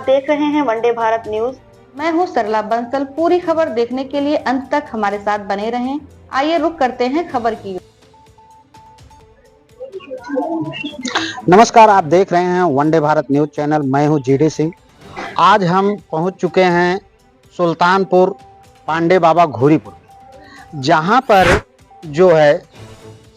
देख रहे हैं वनडे भारत न्यूज। मैं हूं सरला बंसल। पूरी खबर देखने के लिए अंत तक हमारे साथ बने रहें। आइए रुक करते हैं खबर की। नमस्कार, आप देख रहे हैं वनडे भारत न्यूज चैनल। मैं हूं जीडी सिंह। आज हम पहुंच चुके हैं सुल्तानपुर पांडे बाबा घोरीपुर, जहां पर जो है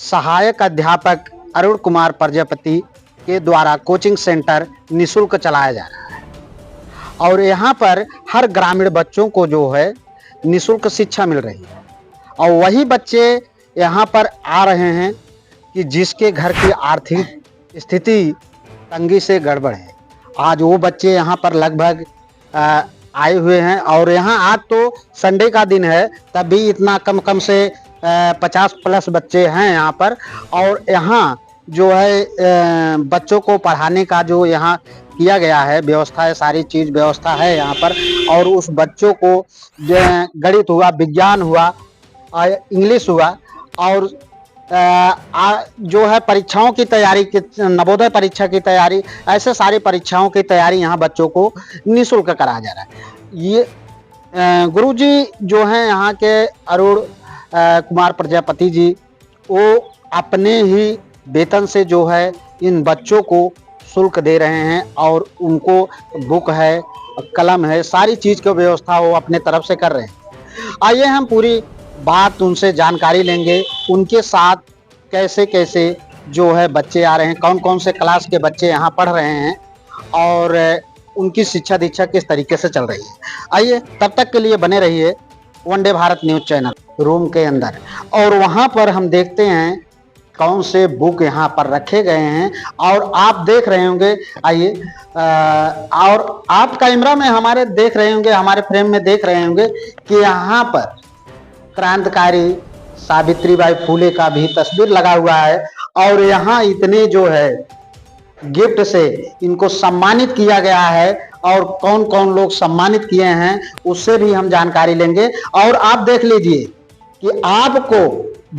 सहायक अध्यापक अरुण कुमार प्रजापति के द्वारा कोचिंग सेंटर निःशुल्क चलाया जा रहा है और यहाँ पर हर ग्रामीण बच्चों को जो है निःशुल्क शिक्षा मिल रही है। और वही बच्चे यहाँ पर आ रहे हैं कि जिसके घर की आर्थिक स्थिति तंगी से गड़बड़ है। आज वो बच्चे यहाँ पर लगभग आए हुए हैं और यहाँ आज तो संडे का दिन है, तब भी इतना कम से 50+ बच्चे हैं यहाँ पर। और यहाँ जो है बच्चों को पढ़ाने का जो यहाँ किया गया है व्यवस्था है, सारी चीज़ व्यवस्था है यहाँ पर। और उस बच्चों को गणित हुआ, विज्ञान हुआ, इंग्लिश हुआ और जो है परीक्षाओं की तैयारी, नवोदय परीक्षा की तैयारी, ऐसे सारी परीक्षाओं की तैयारी यहाँ बच्चों को निःशुल्क कराया जा रहा है। ये गुरुजी जो हैं यहाँ के अरुण कुमार प्रजापति जी, वो अपने ही वेतन से जो है इन बच्चों को शुल्क दे रहे हैं और उनको बुक है, कलम है, सारी चीज़ की व्यवस्था वो अपने तरफ से कर रहे हैं। आइए हम पूरी बात उनसे जानकारी लेंगे, उनके साथ कैसे कैसे जो है बच्चे आ रहे हैं, कौन कौन से क्लास के बच्चे यहाँ पढ़ रहे हैं और उनकी शिक्षा दीक्षा किस तरीके से चल रही है। आइए तब तक के लिए बने रहिए one day Bharat news channel room के अंदर, और वहाँ पर हम देखते हैं कौन से बुक यहाँ पर रखे गए हैं। और आप देख रहे होंगे, आइए, और आप कैमरा में हमारे देख रहे होंगे, हमारे फ्रेम में देख रहे होंगे कि यहाँ पर क्रांतिकारी सावित्रीबाई फुले का भी तस्वीर लगा हुआ है। और यहाँ इतने जो है गिफ्ट से इनको सम्मानित किया गया है और कौन कौन लोग सम्मानित किए हैं उससे भी हम जानकारी लेंगे। और आप देख लीजिए कि आपको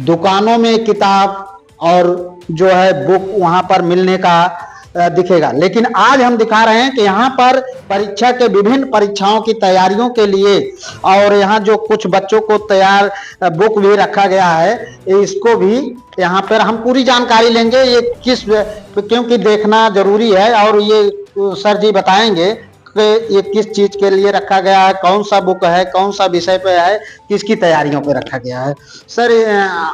दुकानों में किताब और जो है बुक वहां पर मिलने का दिखेगा, लेकिन आज हम दिखा रहे हैं कि यहाँ पर परीक्षा के विभिन्न परीक्षाओं की तैयारियों के लिए और यहाँ जो कुछ बच्चों को तैयार बुक भी रखा गया है, इसको भी यहाँ पर हम पूरी जानकारी लेंगे। ये किस, क्योंकि देखना जरूरी है और ये सर जी बताएंगे कि ये किस चीज के लिए रखा गया है, कौन सा बुक है, कौन सा विषय पे है, किसकी तैयारियों पे रखा गया है। सर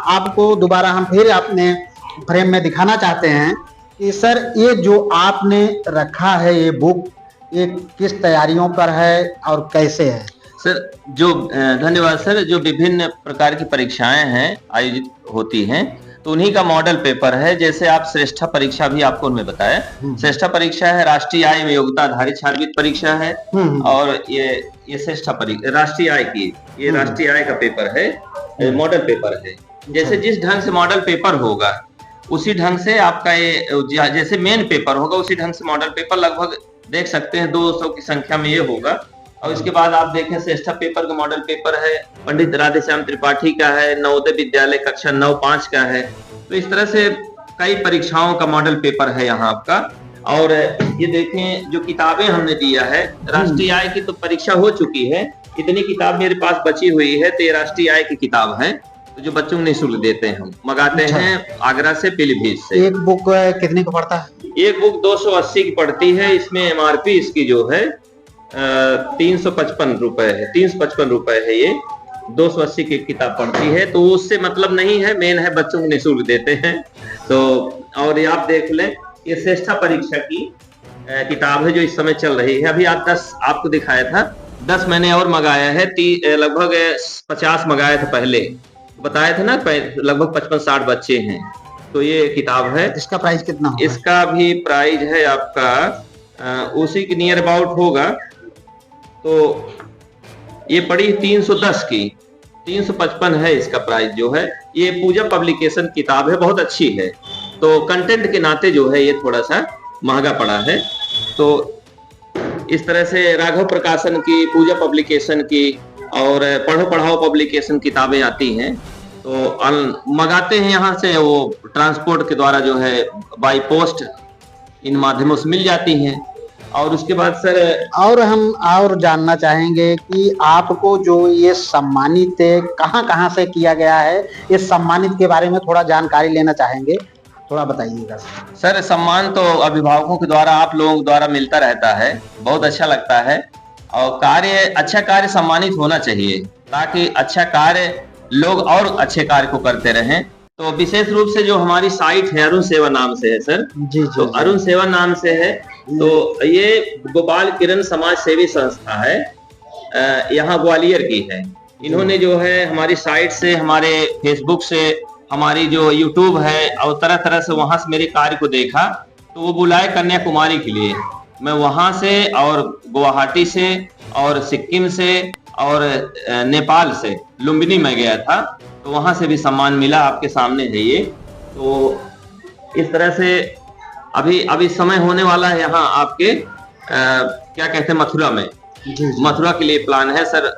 आपको दोबारा हम फिर अपने फ्रेम में दिखाना चाहते हैं कि सर ये जो आपने रखा है ये बुक, ये किस तैयारियों पर है और कैसे है। सर जो धन्यवाद सर, जो विभिन्न प्रकार की परीक्षाएं हैं आयोजित होती हैं तो उन्हीं का मॉडल पेपर है। जैसे आप श्रेष्ठा परीक्षा भी आपको उनमें बताया, श्रेष्ठा परीक्षा है, राष्ट्रीय आय में योग्यता आधारित छात्रवृत्ति परीक्षा है और ये श्रेष्ठा परीक्षा राष्ट्रीय आय की, ये राष्ट्रीय आय का पेपर है, मॉडल पेपर है। जैसे जिस ढंग से मॉडल पेपर होगा उसी ढंग से आपका ये जैसे मेन पेपर होगा उसी ढंग से मॉडल पेपर लगभग देख सकते हैं 200 की संख्या में ये होगा। और इसके बाद आप देखें श्रेष्ठा पेपर का मॉडल पेपर है, पंडित राधेश्याम त्रिपाठी का है, नवोदय विद्यालय कक्षा 9-5 का है। तो इस तरह से कई परीक्षाओं का मॉडल पेपर है यहाँ आपका। और ये देखें जो किताबें हमने दिया है, राष्ट्रीय आय की तो परीक्षा हो चुकी है, इतनी किताब मेरे पास बची हुई है, तो ये राष्ट्रीय आय की किताब है तो जो बच्चों को निःशुल्क देते हैं, हम मंगाते हैं आगरा से, पीलीभीत से। एक बुक कितने का पड़ता है? एक बुक 280 की पड़ती है। इसमें एमआरपी इसकी जो है 355 रुपए है, 355 रुपए है। ये 280 की किताब पड़ती है, तो उससे मतलब नहीं है, मेन है बच्चों को निःशुल्क देते हैं। तो और ये आप देख लें, ये श्रेष्ठा परीक्षा की किताब है जो इस समय चल रही है। अभी आप 10 आपको दिखाया था, 10 मैंने और मंगाया है, लगभग 50 मंगाए थे पहले, बताया था ना, लगभग 55-60 बच्चे हैं। तो ये किताब है। इसका प्राइस कितना होगा? इसका भी प्राइस है आपका उसी के नियर अबाउट होगा, तो ये पड़ी 310 की, 355 है इसका प्राइस जो है। ये पूजा पब्लिकेशन किताब है, बहुत अच्छी है, तो कंटेंट के नाते जो है ये थोड़ा सा महंगा पड़ा है। तो इस तरह से राघव प्रकाशन की, पूजा पब्लिकेशन की और पढ़ो पढ़ाओ पब्लिकेशन किताबें आती हैं, तो मंगाते हैं यहाँ से, वो ट्रांसपोर्ट के द्वारा जो है बाई पोस्ट इन माध्यमों से मिल जाती हैं। और उसके बाद सर और हम और जानना चाहेंगे कि आपको जो ये सम्मानित कहाँ कहाँ से किया गया है, इस सम्मानित के बारे में थोड़ा जानकारी लेना चाहेंगे, थोड़ा बताइएगा। सर सम्मान तो अभिभावकों के द्वारा, आप लोगों के द्वारा मिलता रहता है, बहुत अच्छा लगता है। और अच्छा कार्य सम्मानित होना चाहिए ताकि अच्छा कार्य लोग और अच्छे कार्य को करते रहें। तो विशेष रूप से जो हमारी साइट है अरुण सेवा नाम से है सर। जी तो अरुण सेवा नाम से है, तो ये गोपाल किरण समाज सेवी संस्था है, यहाँ ग्वालियर की है। इन्होंने जो है हमारी साइट से, हमारे फेसबुक से, हमारी जो यूट्यूब है और तरह तरह से वहां से मेरे कार्य को देखा, तो वो बुलाए कन्याकुमारी के लिए। मैं वहां से और गुवाहाटी से और सिक्किम से और नेपाल से लुम्बिनी में गया था, तो वहां से भी सम्मान मिला, आपके सामने है ये। तो इस तरह से अभी समय होने वाला है यहाँ आपके क्या कहते हैं मथुरा में। मथुरा के लिए प्लान है सर।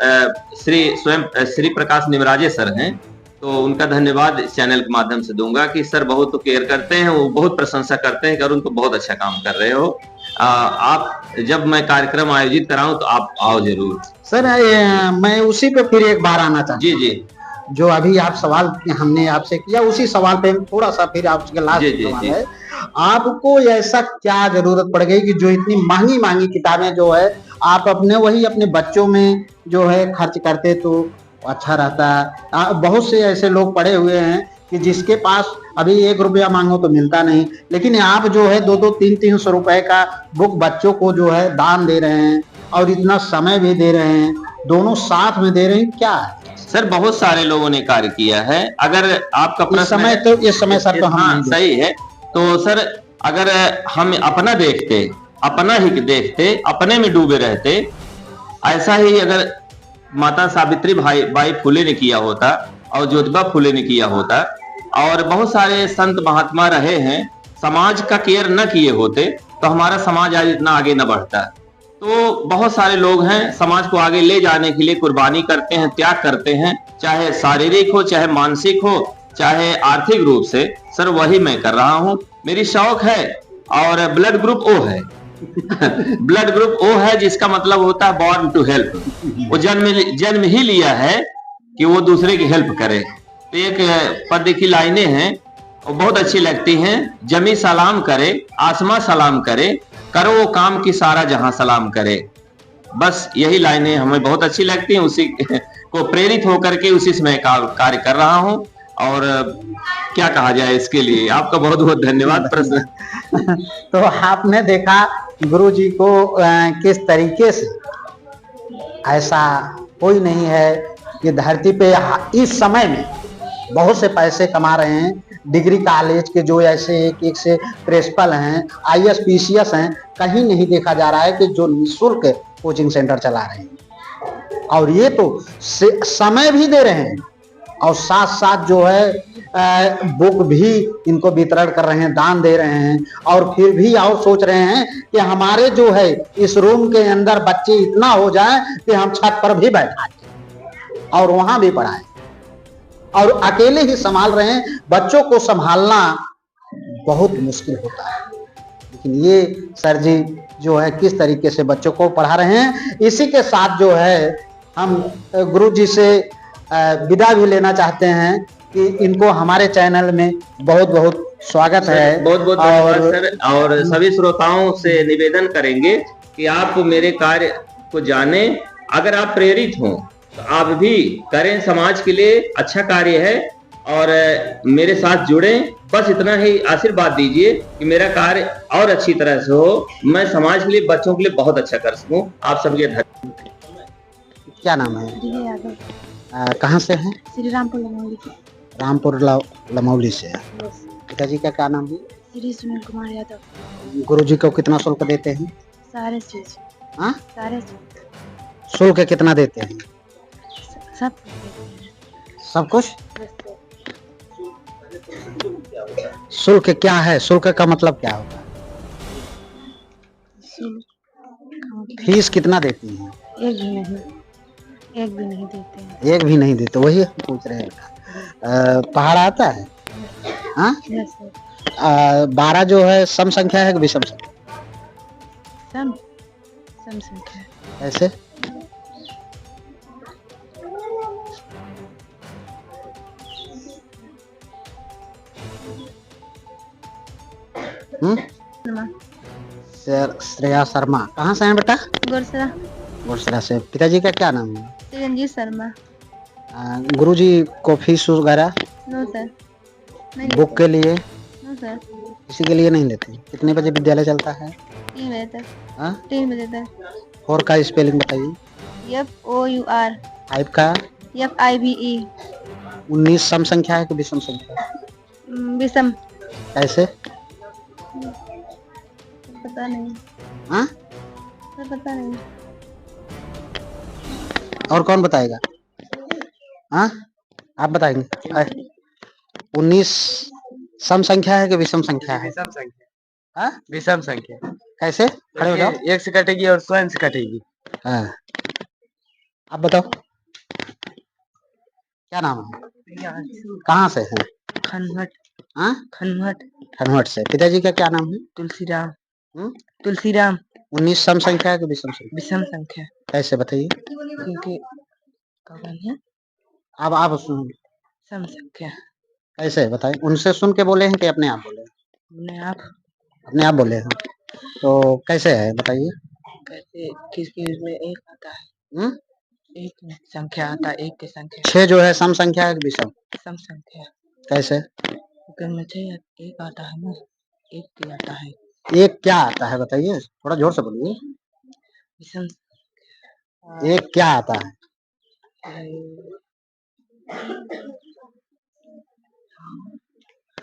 श्री प्रकाश निमराजे सर हैं, तो उनका धन्यवाद इस चैनल के माध्यम से दूंगा कि सर बहुत तो केयर करते हैं, वो बहुत प्रशंसा करते हैं कि अरुण तो बहुत अच्छा काम कर रहे हो। आप जब मैं कार्यक्रम आयोजित कराऊं तो आप आओ जरूर सर। मैं उसी पे फिर एक बार आना चाहता हूं। जी। जो अभी आप सवाल हमने आपसे किया, उसी सवाल पे थोड़ा सा फिर आपके लास्ट सवाल है, आपको ऐसा क्या जरूरत पड़ गई कि जो इतनी महंगी महंगी किताबें जो है आप अपने बच्चों में जो है खर्च करते तो अच्छा रहता। बहुत से ऐसे लोग पड़े हुए हैं कि जिसके पास अभी 1 रुपया मांगो तो मिलता नहीं, लेकिन आप जो है 2-2, 300 रुपए का बुक बच्चों को जो है दान दे रहे हैं और इतना समय भी दे रहे हैं, दोनों साथ में दे रहे हैं। क्या है सर, बहुत सारे लोगों ने कार्य किया है। अगर आपका प्रश्न इस समय सर तो हाँ सही है। तो सर अगर हम अपना देखते, अपना ही देखते, अपने में डूबे रहते, ऐसा ही अगर माता सावित्री बाई फुले ने किया होता और ज्योतिबा फुले ने किया होता और बहुत सारे संत महात्मा रहे हैं, समाज का केयर न किए होते तो हमारा समाज आज इतना आगे न बढ़ता। तो बहुत सारे लोग हैं समाज को आगे ले जाने के लिए कुर्बानी करते हैं, त्याग करते हैं, चाहे शारीरिक हो, चाहे मानसिक हो, चाहे आर्थिक रूप से। सर वही मैं कर रहा हूं, मेरी शौक है। और ब्लड ग्रुप ओ है ब्लड ग्रुप ओ है, जिसका मतलब होता है बॉर्न टू हेल्प। वो जन्म ही लिया है कि वो दूसरे की हेल्प करे। तो एक पद की लाइनें हैं, वो बहुत अच्छी लगती हैं। जमी सलाम करे, आसमां सलाम करे, करो वो काम की सारा जहां सलाम करे। बस यही लाइनें हमें बहुत अच्छी लगती हैं, उसी को प्रेरित होकर के उसी से मैं कार्य कर रहा हूं। और क्या कहा जाए इसके लिए, आपका बहुत बहुत धन्यवाद। प्रश्न तो आपने देखा गुरु जी को किस तरीके से, ऐसा कोई नहीं है कि धरती पे इस समय में बहुत से पैसे कमा रहे हैं। डिग्री कॉलेज के जो ऐसे एक से प्रिंसिपल हैं, IAS PCS हैं, कहीं नहीं देखा जा रहा है कि जो निःशुल्क कोचिंग सेंटर चला रहे हैं। और ये तो समय भी दे रहे हैं और साथ साथ जो है बुक भी इनको वितरण कर रहे हैं, दान दे रहे हैं। और फिर भी और सोच रहे हैं कि हमारे जो है इस रूम के अंदर बच्चे इतना हो जाए कि हम छत पर भी बैठाएं और वहां भी पढ़ाएं। और अकेले ही संभाल रहे हैं। बच्चों को संभालना बहुत मुश्किल होता है, लेकिन ये सर जी जो है किस तरीके से बच्चों को पढ़ा रहे हैं। इसी के साथ जो है हम गुरु जी से विदा भी लेना चाहते हैं कि इनको हमारे चैनल में बहुत बहुत स्वागत है। बहुत बहुत धन्यवाद सर। और सभी श्रोताओं से निवेदन करेंगे कि आप मेरे कार्य को जाने, अगर आप प्रेरित हों तो आप भी करें, समाज के लिए अच्छा कार्य है और मेरे साथ जुड़ें। बस इतना ही आशीर्वाद दीजिए कि मेरा कार्य और अच्छी तरह से हो, मैं समाज के लिए, बच्चों के लिए बहुत अच्छा कर सकूं। आप सबके धन्यवाद। क्या नाम है? कहाँ से हैं? श्री रामपुर लमौली से। रामपुर लमौली से। पिताजी का क्या नाम है? श्री सुनील कुमार यादव। गुरु जी को कितना शुल्क देते हैं? सारे चीज। हाँ, सारे चीज। शुल्क कितना देते हैं? सब कुछ। शुल्क क्या है? शुल्क का मतलब क्या होता है? फीस कितना देती हैं? एक भी नहीं देते हैं। एक भी नहीं देते, वही हम पूछ रहे हैं। पहाड़ आता है? हाँ, 12 जो है सम संख्या है कि विषम संख्या? सम। सम संख्या। कैसे? हम्म शर्मा। श्रेया शर्मा कहाँ से हैं बेटा? गुरसरा। गुरसरा से। पिताजी का क्या नाम है? चिरंजीव शर्मा। गुरुजी को फीस वगैरह नो सर, नहीं बुक लेते। के लिए नो सर, किसी के लिए नहीं लेते? कितने बजे विद्यालय चलता है? 3 बजे तक। हाँ? 3 बजे तक। और का स्पेलिंग बताइए। FOUR। फाइव का FIVE। 19 सम संख्या है कि विषम संख्या? विषम। कैसे? पता नहीं हाँ? सर, पता नहीं। और कौन बताएगा? हाँ, आप बताएंगे। 19 सम संख्या है कि विषम संख्या है? विषम संख्या। हाँ? विषम संख्या। कैसे? खड़े हो जाओ। एक से कटेगी और स्वयं से कटेगी। हाँ, आप बताओ क्या नाम है? कहाँ से है? खनमट। हाँ? खनमट। खनवट से। पिताजी का क्या नाम है? तुलसीराम। हम्म? तुलसीराम। 19 सम संख्या है कि विषम संख्या? विषम संख्या। कैसे बताइए? क्योंकि कौन है? अब आप सुन। सम संख्या। कैसे बताइए? उनसे सुन के बोले हैं कि अपने आप बोले हैं? अपने आप। अपने आप बोले हैं। तो कैसे है बताइए? कैसे? किस में एक आता है? हम्म? एक में संख्या आता है, एक की संख्या। 6 जो है सम संख्या है कि विषम? सम संख्या। कैसे? में 6 एक आता है ना, एक की आता है। एक क्या आता है बताइए? थोड़ा जोर से बोलिए। विषम। एक क्या आता है?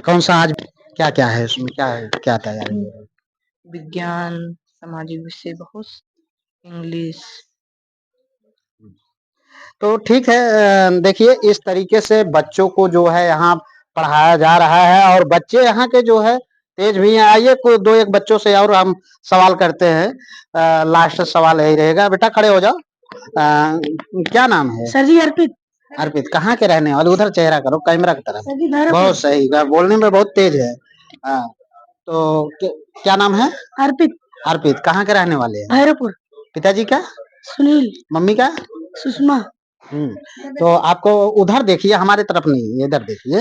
कौन सा आज क्या क्या है उसमें? क्या है, क्या तैयारी हो रही है? विज्ञान, सामाजिक विषय, बहुत, इंग्लिश। तो ठीक है। देखिए इस तरीके से बच्चों को जो है यहाँ पढ़ाया जा रहा है और बच्चे यहाँ के जो है तेज भी हैं। आइए कोई 2-1 बच्चों से और हम सवाल करते हैं। लास्ट सवाल यही रहेगा। बेटा खड़े हो जाओ। क्या नाम है? सर जी अर्पित। अर्पित कहाँ के रहने वाले? उधर चेहरा करो कैमरा की तरफ। सर जी भैरवपुर। बहुत सही, बोलने में बहुत तेज है। हाँ, तो क्या नाम है? अर्पित। अर्पित कहाँ के रहने वाले हैं? भैरवपुर। पिताजी का? सुनील। मम्मी का? सुषमा। तो आपको उधर देखिए, हमारे तरफ नहीं, इधर देखिए।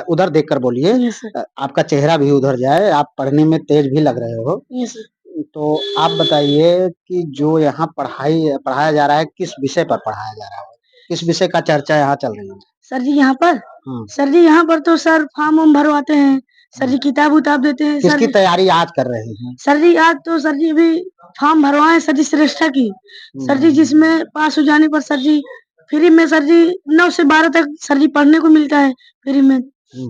उधर देखकर बोलिए। Yes sir. आपका चेहरा भी उधर जाए। आप पढ़ने में तेज भी लग रहे हो। Yes sir. तो आप बताइए कि जो यहाँ पढ़ाया जा रहा है किस विषय पर पढ़ाया जा रहा है? किस विषय का चर्चा यहाँ चल रही है? सर जी यहाँ पर हाँ। सर जी यहाँ पर तो सर फॉर्म वॉर्म भरवाते हैं। सर जी किताब उताब देते हैं। सर किसकी जी तैयारी आज कर रहे हैं? सर जी आज तो सर जी अभी फॉर्म भरवाए सर जी श्रेष्ठा की। सर जी जिसमें पास हो जाने पर सर जी फ्री में सर जी 9 से 12 तक सर जी पढ़ने को मिलता है फ्री में।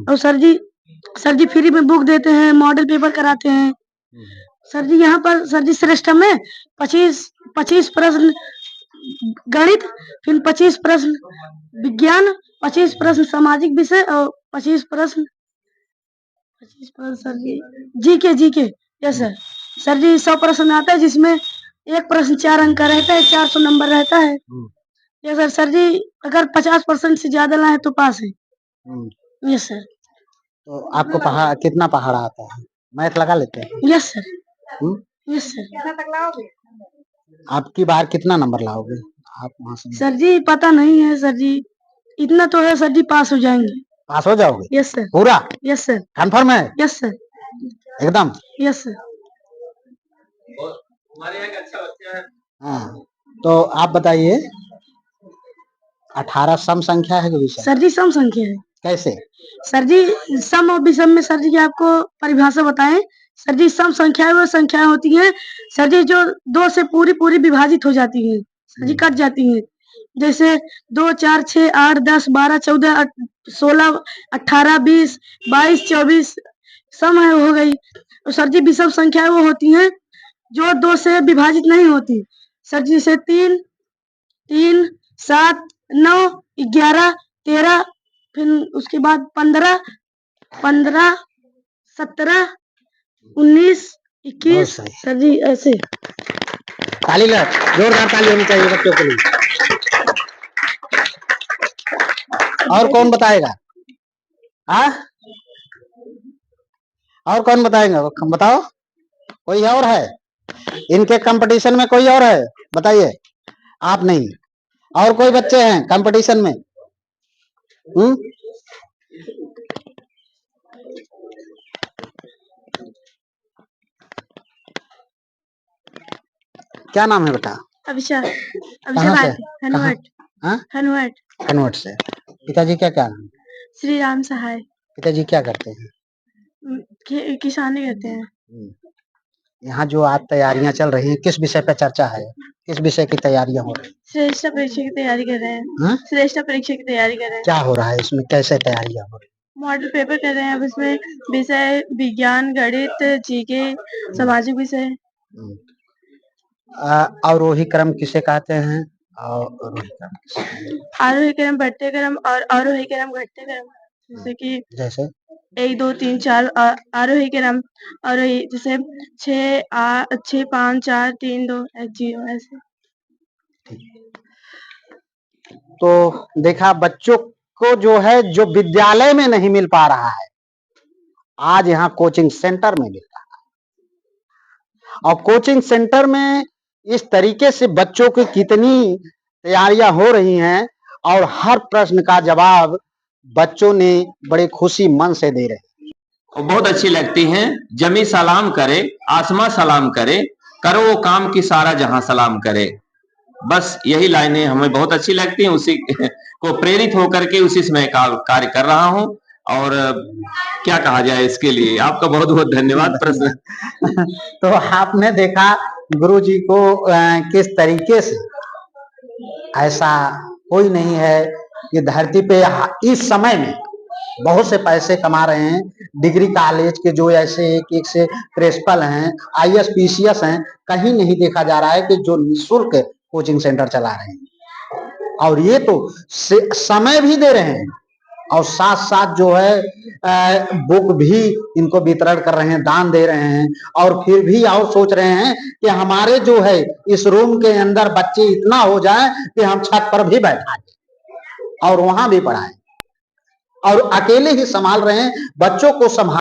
और सर जी फ्री में बुक देते हैं, मॉडल पेपर कराते हैं। सर जी यहाँ पर सर जी श्रेष्ठा में 25 प्रश्न गणित, फिर 25 प्रश्न विज्ञान, 25 प्रश्न सामाजिक विषय और 25 प्रश्न सर जी जीके। Yes sir. सर जी 100 प्रश्न आता है जिसमें एक प्रश्न 4 अंक का रहता है, 400 नंबर रहता है। Yes sir. सर जी अगर 50% से ज्यादा लाए तो पास है। Yes sir. तो आपको कितना पहाड़ा आता है? मैथ लगा लेते हैं? Yes sir. Yes sir. कितना तक लाओगे? आपकी बार कितना नंबर लाओगे आप वहाँ से? सर जी पता नहीं है सर जी, इतना तो है सर जी पास हो जाएंगे। पास हो जाओगे? Yes sir. पूरा? Yes sir. कंफर्म है? Yes sir. एकदम? Yes sir. हमारे यहाँ एक अच्छा बच्चा है। हाँ, तो आप बताइए 18 सम संख्या है कि विषम? सर जी सम संख्या है। कैसे? सर जी सम और विषम में सर जी आपको परिभाषा बताएं। सर जी सम संख्याएं वो संख्याएं होती हैं सर जी जो 2 से पूरी विभाजित हो जाती हैं, सर जी कट जाती हैं। जैसे 2, 4, 6, 8, 10, 12, 14, 16, 18, 20, 22, 24 सम है हो गई। और सर जी विषम संख्याएं वो होती हैं जो 2 से विभाजित नहीं होती। सर जी से 3, 7, 9, 11, 13, फिर उसके बाद 15, 17, 19, 21 सर जी ऐसे। ताली लगा, जोरदार ताली होनी चाहिए बच्चों के लिए। और कौन बताएगा? हाँ, और कौन बताएगा? बताओ, कोई और है? इनके कंपटीशन में कोई और है? बताइए। आप नहीं, और कोई बच्चे हैं कंपटीशन में? क्या नाम है बेटा? अभिषा कहाँ से? भारती हनुवट हाँ? हनुवट कन्वर्ट से। पिताजी क्या क्या नाम? श्री राम सहाय पिताजी क्या करते हैं? किसानी करते हैं। यहाँ जो आज तैयारियां चल रही हैं, किस विषय पे चर्चा है? किस विषय की तैयारियां हो रही हैं? श्रेष्ठ परीक्षा की तैयारी कर रहे हैं। हाँ? श्रेष्ठ परीक्षा की तैयारी कर रहे हैं। क्या हो रहा है इसमें? कैसे तैयारियां हो रही मॉडल पेपर कर रहे हैं। अब इसमें विषय विज्ञान, गणित, जीके, सामाजिक विषय। हैं? अवरोही क्रम किसे कहते हैं? अवरोही क्रम किसे? आरोही क्रम, बढ़ते क्रम और अवरोही क्रम, घटते क्रम। जैसे कि जैसे 1 2 3 4 आरोही क्रम, आरोही जैसे 6 5 4 3 2 0 ऐसे। तो देखा, बच्चों को जो है जो विद्यालय में नहीं मिल पा रहा है, आज यहाँ कोचिंग सेंटर में मिल रहा है। और कोचिंग सेंटर में इस तरीके से बच्चों की कितनी तैयारियां हो रही हैं और हर प्रश्न का जवाब बच्चों ने बड़े खुशी मन से दे रहे हैं। और बहुत अच्छी लगती हैं। जमी सलाम करे, आसमां सलाम करे, करो वो काम की सारा जहां सलाम करे। बस यही लाइनें हमें बहुत अच्छी लगती हैं। उसी को प्रेरित होकर के उसी समय कार्य कर रहा हूं। और क्या कहा जाए इसके लिए, आपका बहुत बहुत धन्यवाद। प्रश्न तो आपने देखा गुरुजी को किस तरीके से, ऐसा कोई नहीं है कि धरती पे इस समय में बहुत से पैसे कमा रहे हैं। डिग्री कॉलेज के जो ऐसे एक से प्रिंसिपल हैं, आईएएस पीसीएस हैं, कहीं नहीं देखा जा रहा है कि जो निःशुल्क कोचिंग सेंटर चला रहे हैं। और ये तो समय भी दे रहे हैं और साथ साथ जो है बुक भी इनको वितरण कर रहे हैं, दान दे रहे हैं। और फिर भी और सोच रहे हैं कि हमारे जो है इस रूम के अंदर बच्चे इतना हो जाए कि हम छत पर भी बैठा दें और वहां भी पढ़ाएं। और अकेले ही संभाल रहे हैं बच्चों को। संभाल